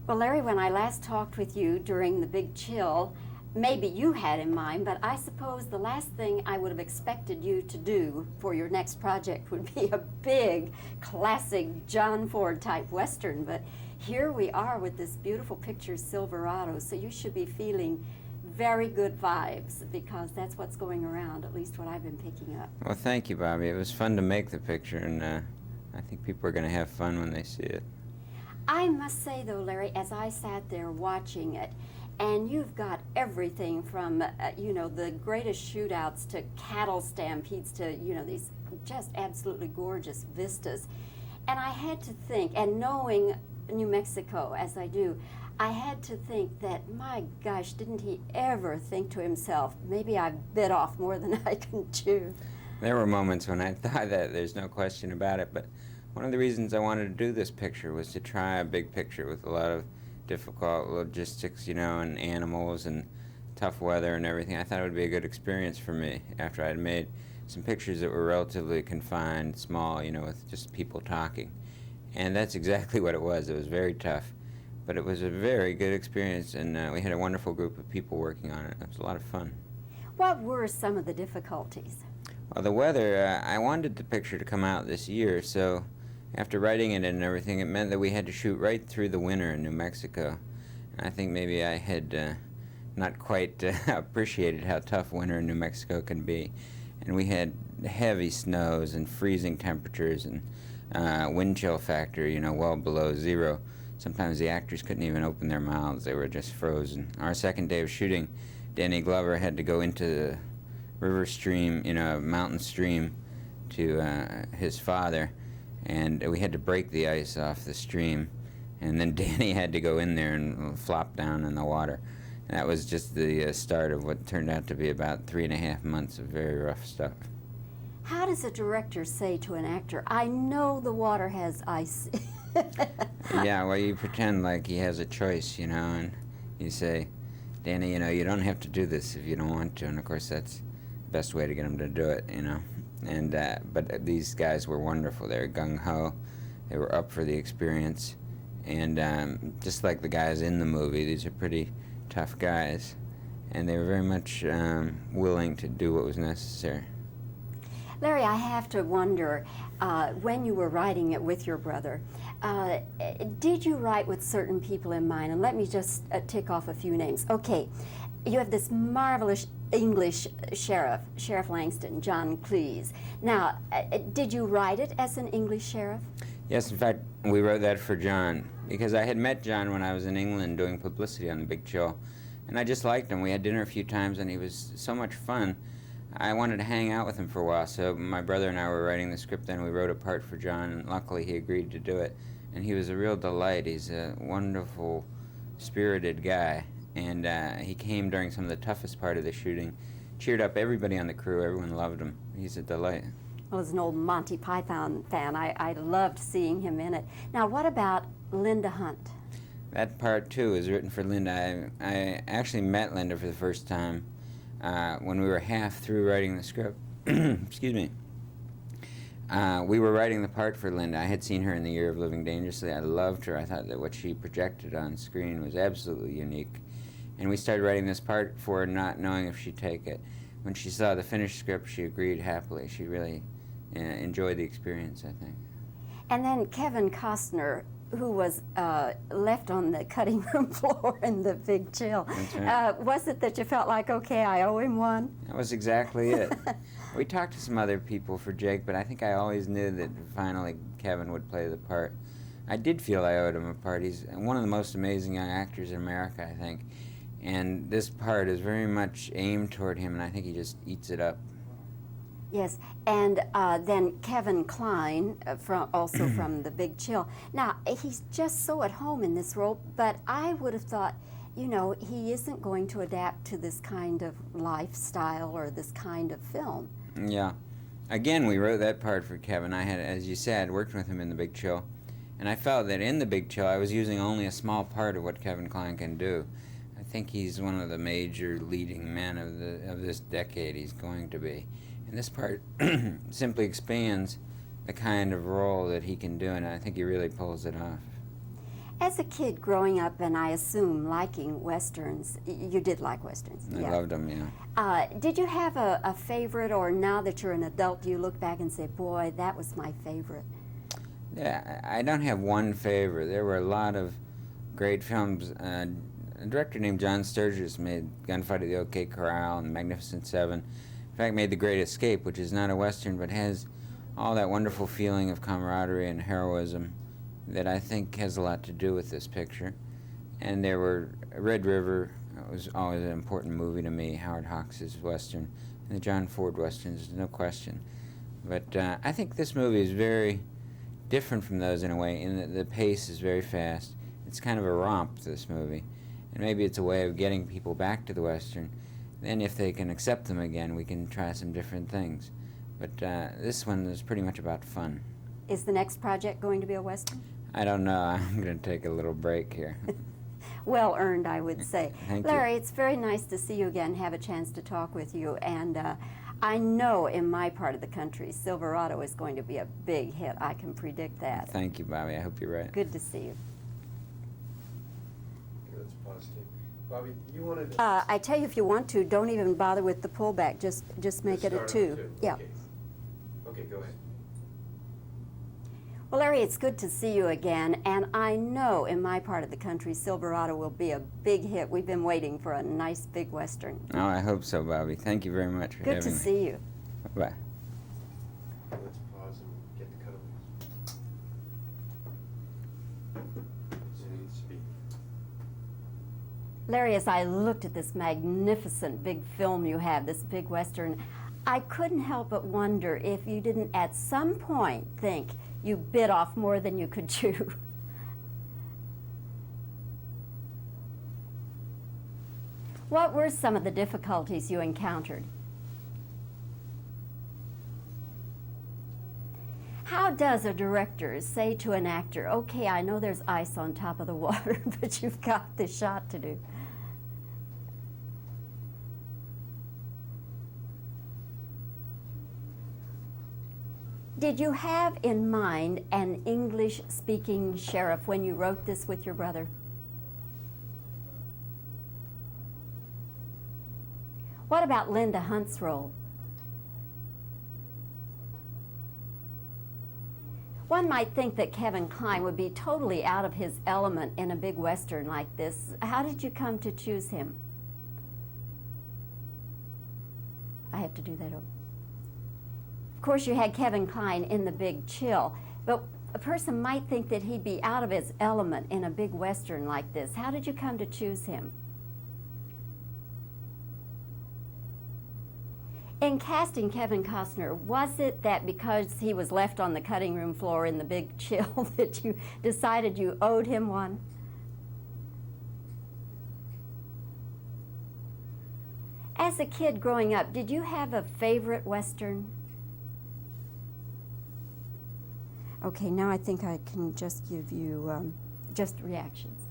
Well, Larry, when I last talked with you during the big chill, maybe you had in mind, but I suppose the last thing I would have expected you to do for your next project would be a big, classic John Ford type Western. But here we are with this beautiful picture, Silverado, so you should be feeling very good vibes because that's what's going around, at least what I've been picking up. Well, thank you, Bobbie. It was fun to make the picture, and I think people are going to have fun when they see it. I must say, though, Larry, as I sat there watching it, and you've got everything from, you know, the greatest shootouts to cattle stampedes to, you know, these just absolutely gorgeous vistas. And I had to think, and knowing New Mexico as I do, I had to think that, my gosh, didn't he ever think to himself, maybe I bit off more than I can chew. There were moments when I thought that, there's no question about it, but one of the reasons I wanted to do this picture was to try a big picture with a lot of difficult logistics, you know, and animals and tough weather and everything. I thought it would be a good experience for me after I'd made some pictures that were relatively confined, small, you know, with just people talking. And that's exactly what it was. It was very tough, but it was a very good experience, and we had a wonderful group of people working on it. It was a lot of fun. What were some of the difficulties? Well, the weather, I wanted the picture to come out this year, so after writing it and everything, it meant that we had to shoot right through the winter in New Mexico. And I think maybe I had not quite appreciated how tough winter in New Mexico can be. And we had heavy snows and freezing temperatures and wind chill factor, you know, well below zero. Sometimes the actors couldn't even open their mouths. They were just frozen. Our second day of shooting, Danny Glover had to go into the river stream, you know, mountain stream to his father. And we had to break the ice off the stream, and then Danny had to go in there and flop down in the water. And that was just the start of what turned out to be about 3.5 months of very rough stuff. How does a director say to an actor, I know the water has ice? Yeah, well, you pretend like he has a choice, you know, and you say, Danny, you know, you don't have to do this if you don't want to. And of course, that's the best way to get him to do it, you know. And but these guys were wonderful. They were gung-ho. They were up for the experience. And just like the guys in the movie, these are pretty tough guys. And they were very much willing to do what was necessary. Larry, I have to wonder, when you were writing it with your brother, did you write with certain people in mind? And let me just tick off a few names. Okay, you have this marvelous English sheriff, Sheriff Langston, John Cleese. Now, did you write it as an English sheriff? Yes, in fact, we wrote that for John, because I had met John when I was in England doing publicity on The Big Chill, and I just liked him. We had dinner a few times, and he was so much fun. I wanted to hang out with him for a while, so my brother and I were writing the script, and we wrote a part for John, and luckily he agreed to do it. And he was a real delight. He's a wonderful, spirited guy. And he came during some of the toughest part of the shooting, cheered up everybody on the crew. Everyone loved him. He's a delight. Well, as an old Monty Python fan, I loved seeing him in it. Now, what about Linda Hunt? That part, too, is written for Linda. I actually met Linda for the first time when we were half through writing the script. Excuse me. We were writing the part for Linda. I had seen her in The Year of Living Dangerously. I loved her. I thought that what she projected on screen was absolutely unique. And we started writing this part for her, not knowing if she'd take it. When she saw the finished script, she agreed happily. She really enjoyed the experience, I think. And then Kevin Costner, who was left on the cutting room floor in The Big Chill. That's right. Was it that you felt like, okay, I owe him one? That was exactly it. We talked to some other people for Jake, but I think I always knew that finally Kevin would play the part. I did feel I owed him a part. He's one of the most amazing young actors in America, I think. And this part is very much aimed toward him, and I think he just eats it up. Yes, and then Kevin Kline, also from The Big Chill. Now, he's just so at home in this role, but I would have thought, you know, he isn't going to adapt to this kind of lifestyle or this kind of film. Yeah. Again, we wrote that part for Kevin. I had, as you said, worked with him in The Big Chill, and I felt that in The Big Chill I was using only a small part of what Kevin Kline can do. I think he's one of the major leading men of this decade. He's going to be. And this part simply expands the kind of role that he can do, and I think he really pulls it off. As a kid growing up, and I assume liking Westerns, you did like Westerns. I loved them, yeah. Did you have a favorite, or now that you're an adult, do you look back and say, boy, that was my favorite? Yeah, I don't have one favorite. There were a lot of great films. A director named John Sturges made Gunfight at the OK Corral and Magnificent Seven. In fact, made The Great Escape, which is not a Western, but has all that wonderful feeling of camaraderie and heroism that I think has a lot to do with this picture. And there were Red River was always an important movie to me, Howard Hawks' Western, and the John Ford Westerns, no question. But I think this movie is very different from those in a way, in that the pace is very fast. It's kind of a romp, this movie. And maybe it's a way of getting people back to the Western. Then if they can accept them again, we can try some different things. But this one is pretty much about fun. Is the next project going to be a Western? I don't know. I'm going to take a little break here. Well earned, I would say. Thank Larry, you. it's very nice to see you again, have a chance to talk with you. And I know in my part of the country, Silverado is going to be a big hit. I can predict that. Thank you, Bobbie. I hope you're right. Good to see you. Okay, let's pause tape. Bobbie, you wanted to... I tell you, if you want to, don't even bother with the pullback. Just make it a start on 2. Yeah. Okay. Okay, go ahead. Well, Larry, it's good to see you again, and I know in my part of the country, Silverado will be a big hit. We've been waiting for a nice big Western. Oh, I hope so, Bobbie. Thank you very much for Good having to me. see you. Bye. Okay, let's pause and get the cutaways. And speak. Larry, as I looked at this magnificent big film you have, this big Western, I couldn't help but wonder if you didn't at some point think you bit off more than you could chew. What were some of the difficulties you encountered? How does a director say to an actor, okay, I know there's ice on top of the water, but you've got this shot to do? Did you have in mind an English-speaking sheriff when you wrote this with your brother? What about Linda Hunt's role? One might think that Kevin Kline would be totally out of his element in a big Western like this. How did you come to choose him? I have to do that over. Of course, you had Kevin Kline in The Big Chill, but a person might think that he'd be out of his element in a big Western like this. How did you come to choose him? In casting Kevin Costner, was it that because he was left on the cutting room floor in The Big Chill that you decided you owed him one? As a kid growing up, did you have a favorite Western? Okay, now I think I can just give you just reactions.